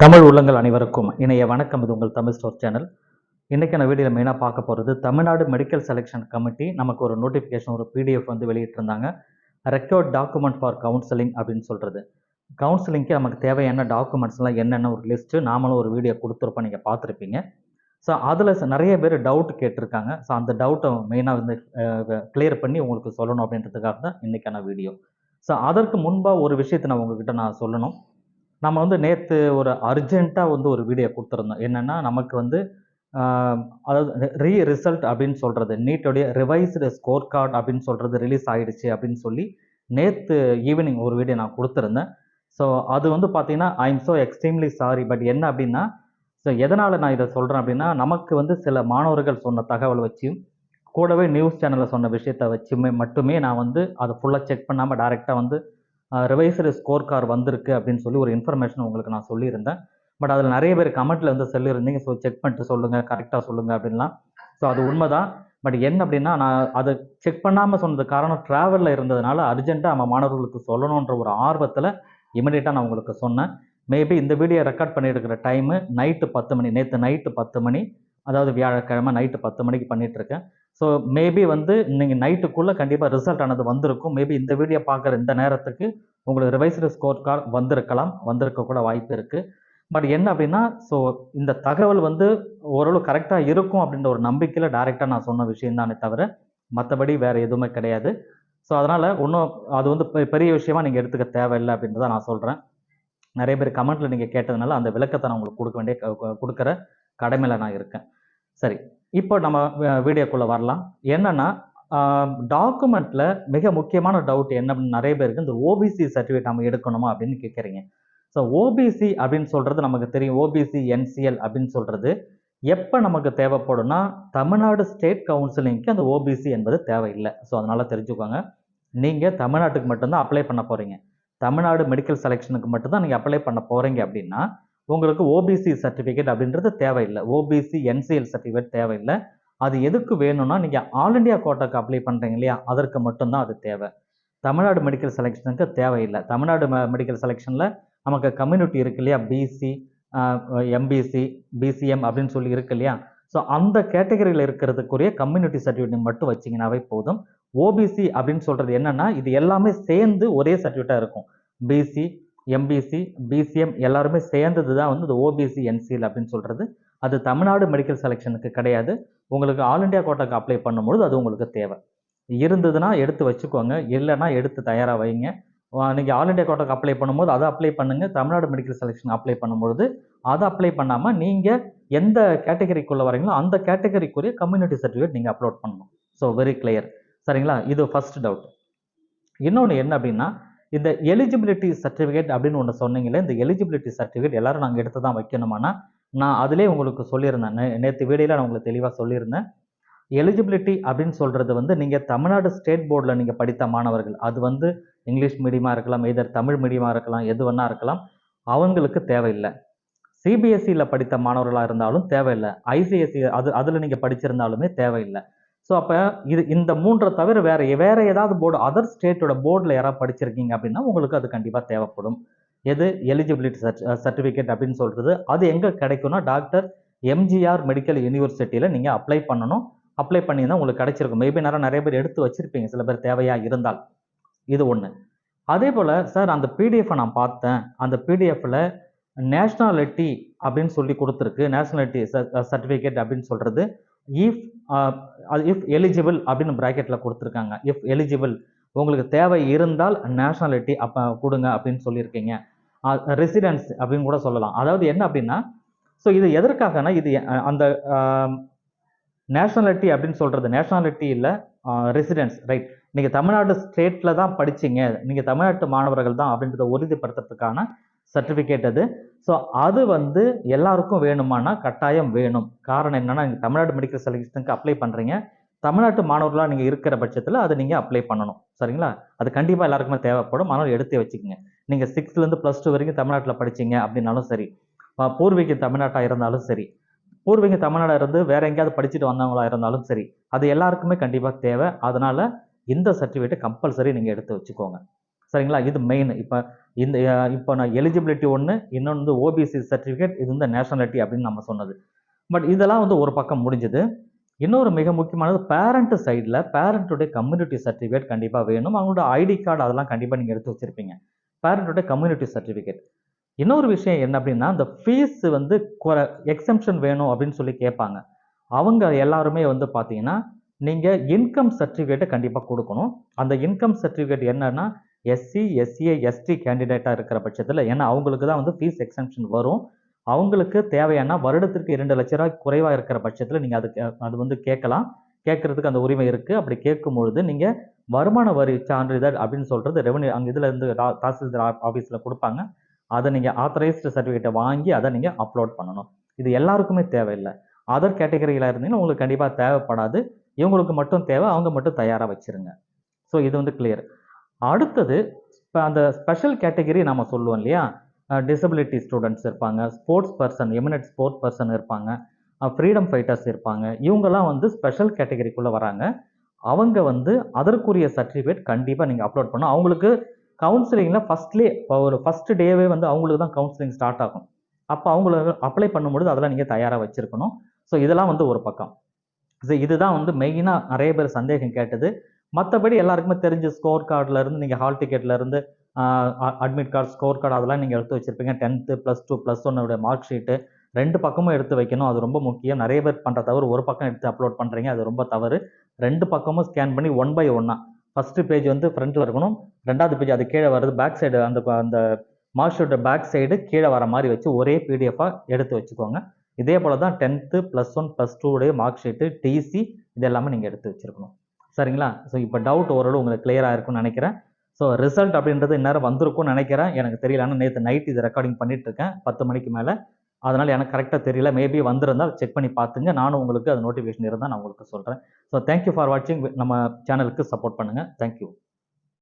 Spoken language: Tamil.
தமிழ் உள்ளங்கள் அனைவருக்கும் இணைய வணக்கம். இது உங்கள் தமிழ் ஸ்டோர் சேனல். இன்றைக்கான வீடியோவில் மெயினாக பார்க்க போகிறது, தமிழ்நாடு மெடிக்கல் செலெக்ஷன் கமிட்டி நமக்கு ஒரு நோட்டிஃபிகேஷன், ஒரு பிடிஎஃப் வந்து வெளியிட்டிருந்தாங்க. ரெக்கார்ட் டாக்குமெண்ட் ஃபார் கவுன்சிலிங் அப்படின்னு சொல்கிறது. கவுன்சிலிங்க்கு நமக்கு தேவையான டாக்குமெண்ட்ஸ்லாம் என்னென்ன ஒரு லிஸ்ட்டு நாமளும் ஒரு வீடியோ கொடுத்துருப்போம், நீங்கள் பார்த்துருப்பீங்க. ஸோ அதில் நிறைய பேர் டவுட் கேட்டிருக்காங்க. ஸோ அந்த டவுட்டை மெயினாக வந்து கிளியர் பண்ணி உங்களுக்கு சொல்லணும் அப்படின்றதுக்காக தான் இன்றைக்கான வீடியோ. ஸோ அதற்கு முன்பாக ஒரு விஷயத்தை நான் உங்ககிட்ட சொல்லணும். நம்ம வந்து நேற்று ஒரு அர்ஜென்ட்டாக வந்து ஒரு வீடியோ கொடுத்துருந்தோம். என்னென்னா, நமக்கு வந்து அதாவது ரிசல்ட் அப்படின்னு சொல்கிறது, நீட்டோடைய ரிவைஸ்டு ஸ்கோர் கார்டு அப்படின்னு சொல்கிறது ரிலீஸ் ஆகிடுச்சு அப்படின்னு சொல்லி நேற்று ஈவினிங் ஒரு வீடியோ நான் கொடுத்துருந்தேன். ஸோ அது வந்து பார்த்தீங்கன்னா, I am so extremely sorry. But என்ன அப்படின்னா, ஸோ எதனால் நான் இதை சொல்கிறேன் அப்படின்னா, நமக்கு வந்து சில மாணவர்கள் சொன்ன தகவல் வச்சும், கூடவே நியூஸ் சேனலில் சொன்ன விஷயத்தை வச்சுமே மட்டுமே நான் வந்து அதை ஃபுல்லாக செக் பண்ணாமல் டைரெக்டாக வந்து ரிவைஸ்டு ஸ்கோர் கார்டு வந்திருக்கு அப்படின்னு சொல்லி ஒரு இன்ஃபர்மேஷன் உங்களுக்கு நான் சொல்லியிருந்தேன். பட் அதில் நிறைய பேர் கமெண்ட்டில் வந்து சொல்லியிருந்தீங்க, ஸோ செக் பண்ணிட்டு சொல்லுங்கள், கரெக்டாக சொல்லுங்கள் அப்படின்லாம். ஸோ அது உண்மை தான். பட் என்ன அப்படின்னா, நான் அதை செக் பண்ணாமல் சொன்னது காரணம் ட்ராவலில் இருந்ததுனால அர்ஜென்ட்டாக நம்ம மாணவர்களுக்கு சொல்லணுன்ற ஒரு ஆர்வத்தில் இமிடியேட்டாக நான் உங்களுக்கு சொன்னேன். மேபி இந்த வீடியோ ரெக்கார்ட் பண்ணியிருக்கிற டைமு நைட்டு 10 மணி, நேற்று நைட்டு 10 மணி, அதாவது வியாழக்கிழமை நைட்டு 10 மணிக்கு பண்ணிகிட்ருக்கேன். ஸோ மேபி வந்து நீங்கள் நைட்டுக்குள்ளே கண்டிப்பாக ரிசல்ட் ஆனது வந்திருக்கும். மேபி இந்த வீடியோ பார்க்குற இந்த நேரத்துக்கு உங்களுக்கு ரிவைஸ்டு ஸ்கோர் கார்டு வந்திருக்கலாம், வந்திருக்க கூட வாய்ப்பு இருக்குது. பட் என்ன அப்படின்னா, ஸோ இந்த தகவல் வந்து ஓரளவு கரெக்டாக இருக்கும் அப்படின்ற ஒரு நம்பிக்கையில் டைரெக்டாக நான் சொன்ன விஷயம்தானே தவிர மற்றபடி வேறு எதுவுமே கிடையாது. ஸோ அதனால் ஒன்றும் அது வந்து பெரிய விஷயமா நீங்கள் எடுத்துக்க தேவையில்லை அப்படின்றத நான் சொல்கிறேன். நிறைய பேர் கமெண்ட்டில் நீங்கள் கேட்டதுனால அந்த விளக்கத்தை நான் உங்களுக்கு கொடுக்குற கடமையில் நான் இருக்கேன். சரி, இப்போ நம்ம வீடியோக்குள்ளே வரலாம். என்னென்னா, டாக்குமெண்ட்டில் மிக முக்கியமான டவுட் என்ன அப்படின்னு நிறைய பேருக்கு, இந்த ஓபிசி சர்டிஃபிகேட் நம்ம எடுக்கணுமா அப்படின்னு கேட்குறீங்க. ஸோ ஓபிசி அப்படின்னு சொல்கிறது நமக்கு தெரியும். ஓபிசி என்சிஎல் அப்படின்னு சொல்கிறது எப்போ நமக்கு தேவைப்படும்னா, தமிழ்நாடு ஸ்டேட் கவுன்சிலிங்க்கு அந்த ஓபிசி என்பது தேவையில்லை. ஸோ அதனால் தெரிஞ்சுக்கோங்க. நீங்கள் தமிழ்நாட்டுக்கு மட்டும்தான் அப்ளை பண்ண போகிறீங்க. தமிழ்நாடு மெடிக்கல் செலெக்ஷனுக்கு மட்டும்தான் நீங்கள் அப்ளை பண்ண போகிறீங்க அப்படின்னா உங்களுக்கு ஓபிசி சர்டிஃபிகேட் அப்படின்றது தேவையில்லை. ஓபிசி என்சிஎல் சர்டிஃபிகேட் தேவையில்லை. அது எதுக்கு வேணும்னா, நீங்கள் ஆல் இண்டியா கோட்டாக்கு அப்ளை பண்ணுறீங்க இல்லையா, அதற்கு மட்டும்தான் அது தேவை. தமிழ்நாடு மெடிக்கல் செலெக்ஷனுக்கு தேவையில்லை. தமிழ்நாடு மெடிக்கல் செலெக்ஷனில் நமக்கு கம்யூனிட்டி இருக்கு இல்லையா, பிசி, எம்பிசி, பிசிஎம் அப்படின்னு சொல்லி இருக்கு இல்லையா. ஸோ அந்த கேட்டகரியில் இருக்கிறதுக்குரிய கம்யூனிட்டி சர்டிஃபிகேட் மட்டும் வச்சிங்கனாவே போதும். ஓபிசி அப்படின்னு சொல்கிறது என்னென்னா, இது எல்லாமே சேர்ந்து ஒரே சர்டிஃபிகேட்டாக இருக்கும். பிசி, எம்பிசி, பிசிஎம் எல்லாருமே சேர்ந்தது தான் வந்து இந்த ஓபிசி என்சிஎல் அப்படின்னு சொல்கிறது. அது தமிழ்நாடு மெடிக்கல் செலெக்ஷனுக்கு கிடையாது. உங்களுக்கு ஆல் இண்டியா கோட்டாக்கு அப்ளை பண்ணும்பொழுது அது உங்களுக்கு தேவை. இருந்ததுன்னா எடுத்து வச்சுக்கோங்க, இல்லைன்னா எடுத்து தயாராக வைங்க. நீங்கள் ஆல் இண்டியா கோட்டாக்கு அப்ளை பண்ணும்போது அதை அப்ளை பண்ணுங்கள். தமிழ்நாடு மெடிக்கல் செலெக்ஷன் அப்ளை பண்ணும்பொழுது அதை அப்ளை பண்ணாமல் நீங்கள் எந்த கேட்டகரிக்குள்ளே வரீங்களோ அந்த கேட்டகரிக்குரிய கம்யூனிட்டி சர்டிஃபிகேட் நீங்கள் அப்லோட் பண்ணணும். ஸோ வெரி கிளியர், சரிங்களா? இது ஃபர்ஸ்ட் டவுட். இன்னொன்று என்ன அப்படின்னா, இந்த எலிஜிபிலிட்டி சர்டிஃபிகேட் அப்படின்னு ஒன்று சொன்னீங்களே, இந்த எலிஜிபிலிட்டி சர்டிஃபிகேட் எல்லாரும் நாங்கள் எடுத்து தான் வைக்கணுமானா, நான் அதிலே உங்களுக்கு சொல்லியிருந்தேன். நேற்று வீடியோவில் நான் உங்களுக்கு தெளிவாக சொல்லியிருந்தேன். எலிஜிபிலிட்டி அப்படின்னு சொல்கிறது வந்து, நீங்கள் தமிழ்நாடு ஸ்டேட் போர்டில் நீங்கள் படித்த மாணவர்கள், அது வந்து இங்கிலீஷ் மீடியமாக இருக்கலாம், எதர் தமிழ் மீடியமாக இருக்கலாம், எது வேணா இருக்கலாம், அவங்களுக்கு தேவையில்லை. சிபிஎஸ்சியில் படித்த மாணவர்களாக இருந்தாலும் தேவையில்லை. ஐசிஎஸ்சி அதில் நீங்கள் படிச்சிருந்தாலுமே தேவையில்லை. ஸோ அப்போ இந்த மூன்றை தவிர வேறு ஏதாவது போர்டு, அதர் ஸ்டேட்டோட போர்டில் யாராவது படிச்சிருக்கீங்க அப்படின்னா உங்களுக்கு அது கண்டிப்பாக தேவைப்படும். எது எலிஜிபிலிட்டி சர்டிஃபிகேட் அப்படின்னு சொல்கிறது, அது எங்கே கிடைக்கும்னா, டாக்டர் எம்ஜிஆர் மெடிக்கல் யூனிவர்சிட்டியில் நீங்கள் அப்ளை பண்ணணும். அப்ளை பண்ணி தான் உங்களுக்கு கிடைச்சிருக்கும். மேபி நிறைய பேர் எடுத்து வச்சுருப்பீங்க, சில பேர் தேவையாக இருந்தால். இது ஒன்று. அதே போல் சார், அந்த பிடிஎஃப்பை நான் பார்த்தேன். அந்த பிடிஎஃப்பில் நேஷ்னாலிட்டி அப்படின்னு சொல்லி கொடுத்துருக்கு. நேஷ்னாலிட்டி சர்டிஃபிகேட் அப்படின்னு சொல்கிறது இஃப் எலிஜிபிள் அப்படின்னு ப்ராக்கெட்டில் கொடுத்துருக்காங்க. இஃப் எலிஜிபிள், உங்களுக்கு தேவை இருந்தால் நேஷ்னாலிட்டி அப்போ கொடுங்க அப்படின்னு சொல்லியிருக்கீங்க. ரெசிடென்ஸ் அப்படின்னு கூட சொல்லலாம். அதாவது என்ன அப்படின்னா, ஸோ இது எதற்காகனா, இது அந்த நேஷ்னாலிட்டி அப்படின்னு சொல்கிறது, நேஷ்னாலிட்டி இல்லை, ரெசிடென்ஸ், ரைட். நீங்கள் தமிழ்நாடு ஸ்டேட்டில் தான் படிச்சிங்க, நீங்கள் தமிழ்நாட்டு மாணவர்கள் தான் அப்படின்றத உறுதிப்படுத்துறதுக்கான சர்டிஃபிகேட் அது. ஸோ அது வந்து எல்லாருக்கும் வேணுமானா கட்டாயம் வேணும். காரணம் என்னென்னா, நீங்கள் தமிழ்நாடு மெடிக்கல் செலெக்ஷனுக்கு அப்ளை பண்ணுறீங்க, தமிழ்நாட்டு மாணவர்களாக நீங்கள் இருக்கிற பட்சத்தில் அதை நீங்கள் அப்ளை பண்ணணும், சரிங்களா? அது கண்டிப்பாக எல்லாருக்குமே தேவைப்படும். ஆனால் எடுத்து வச்சுக்கோங்க. நீங்கள் 6th +2 வரைக்கும் தமிழ்நாட்டில் படிச்சிங்க அப்படின்னாலும் சரி, பூர்வீகம் தமிழ்நாட்டாக இருந்தாலும் சரி, பூர்வீகம் தமிழ்நாடு இருந்து வேறு எங்கேயாவது படிச்சுட்டு வந்தவங்களா இருந்தாலும் சரி, அது எல்லாருக்குமே கண்டிப்பாக தேவை. அதனால் இந்த சர்டிஃபிகேட்டை கம்பல்சரி நீங்கள் எடுத்து வச்சுக்கோங்க, சரிங்களா? இது மெயின். இப்போ நான் எலிஜிபிலிட்டி ஒண்ணு, இன்னொன்னு வந்து ஓபிசி சர்டிஃபிகேட், இது வந்து நேஷனாலிட்டி அப்படின்னு நம்ம சொன்னது. பட் இதெல்லாம் வந்து ஒரு பக்கம் முடிஞ்சது. இன்னொரு மிக முக்கியமானது பேரண்ட் சைடுல பேரண்ட்டுடைய கம்யூனிட்டி சர்டிஃபிகேட் கண்டிப்பா வேணும். அவங்களோட ஐடி கார்டு அதெல்லாம் கண்டிப்பா நீங்க எடுத்து வச்சிருப்பீங்க. பேரண்ட்டுடைய கம்யூனிட்டி சர்டிஃபிகேட். இன்னொரு விஷயம் என்ன அப்படின்னா, இந்த ஃபீஸ் வந்து எக்ஸம்ப்ஷன் வேணும் அப்படின்னு சொல்லி கேட்பாங்க. அவங்க எல்லாருமே வந்து பார்த்தீங்கன்னா, நீங்க இன்கம் சர்டிஃபிகேட்ட கண்டிப்பா குடுக்கணும். அந்த இன்கம் சர்டிஃபிகேட் என்னன்னா, எஸ்சி, எஸ்சிஏ, எஸ்டி கேண்டிடேட்டா இருக்கிற பட்சத்தில, ஏன்னா அவங்களுக்கு தான் வந்து ஃபீஸ் எக்ஸம்ப்ஷன் வரும். அவங்களுக்கு தேவையான வருடத்திற்கு ரூ. 2,00,000 குறைவா இருக்கிற பட்சத்தில நீங்க அது வந்து கேட்கலாம். கேட்கறதுக்கு அந்த உரிமை இருக்கு. அப்படி கேட்கும்பொழுது நீங்க வருமான வரி சான்றிதழ் அப்படின்னு சொல்றது ரெவென்யூ அங்க இதுல இருந்து தாசில்தார் ஆஃபீஸ்ல குடுப்பாங்க. அத நீங்க ஆத்தரைஸ்டு சர்டிஃபிகேட்ட வாங்கி அத நீங்க அப்லோட் பண்ணணும். இது எல்லாருக்குமே தேவையில்ல. அதர் கேட்டகரியில இருந்தீங்கன்னா உங்களுக்கு கண்டிப்பா தேவைப்படாது. இவங்களுக்கு மட்டும் தேவை. அவங்க மட்டும் தயாரா வச்சிருங்க. ஸோ இது வந்து கிளியர். அடுத்தது இப்ப அந்த ஸ்பெஷல் கேட்டகரி நாம சொல்லுவோம் இல்லையா? டிசபிலிட்டி ஸ்டூடண்ட்ஸ் இருப்பாங்க. Sports person, eminent sports person இருப்பாங்க. ஃப்ரீடம் ஃபைட்டர்ஸ் இருப்பாங்க. இவங்கலாம் வந்து ஸ்பெஷல் கேட்டகரிக்குள்ள வராங்க. அவங்க வந்து அதற்குரிய சர்டிஃபிகேட் கண்டிப்பா நீங்க அப்லோட் பண்ணணும். அவங்களுக்கு கவுன்சிலிங்ல ஃபர்ஸ்ட் டேவே வந்து அவங்களுக்கு தான் கவுன்சிலிங் ஸ்டார்ட் ஆகும். அப்ப அவங்கள அப்ளை பண்ணும்பொழுது அதெல்லாம் நீங்க தயாரா வச்சிருக்கணும். ஸோ இதெல்லாம் வந்து ஒரு பக்கம். இதுதான் வந்து மெயினா நிறைய பேர் சந்தேகம் கேட்டது. மத்தபடி எல்லாருக்குமே தெரிஞ்ச ஸ்கோர் கார்டுல இருந்து நீங்க ஹால் டிக்கெட்ல இருந்து அட்மிட் கார்டு, ஸ்கோர் கார்டு அதெல்லாம் நீங்க எடுத்து வச்சிருப்பீங்க. 10th +2 +1 உடைய மார்க் ஷீட் 2 பக்கமும் எடுத்து வைக்கணும். அது ரொம்ப முக்கியம். நிறைய பேர் பண்ற தவறு ஒரு பக்கம் எடுத்து அப்லோட் பண்றீங்க. அது ரொம்ப தவறு. 2 பக்கமும் ஸ்கேன் பண்ணி ஒன் பை ஒன்னா ஃபர்ஸ்ட் பேஜ் வந்து ஃப்ரண்ட்ல இருக்கணும். 2வது பேஜ் அது கீழே வருது பேக் சைடு அந்த மார்க் ஷீட் பேக் சைடு கீழே வர மாதிரி வச்சு ஒரே பிடிஎஃபா எடுத்து வச்சுக்கோங்க. இதே போல தான் 10th +1 +2 உடைய மார்க் ஷீட், டிசி இது எல்லாமே நீங்க எடுத்து வச்சிருக்கணும். சரிங்களா? ஸோ இப்போ டவுட் ஓரளவு உங்களுக்கு கிளியரா இருக்கும்னு நினைக்கிறேன். ஸோ ரிசல்ட் அப்படின்றது இந்நேரம் வந்திருக்கும்னு நினைக்கிறேன். எனக்கு தெரியல. ஆனால் நேற்று நைட் இது ரெக்கார்டிங் பண்ணிட்டு இருக்கேன் 10 மணிக்கு மேலே. அதனால எனக்கு கரெக்டாக தெரியல. மேபி வந்திருந்தால் செக் பண்ணி பார்த்துங்க. நானும் உங்களுக்கு அது நோட்டிஃபிகேஷன் இருந்தால் நான் உங்களுக்கு சொல்கிறேன். ஸோ தேங்க்யூ ஃபார் வாட்சிங். நம்ம சேனலுக்கு சப்போர்ட் பண்ணுங்கள். தேங்க்யூ.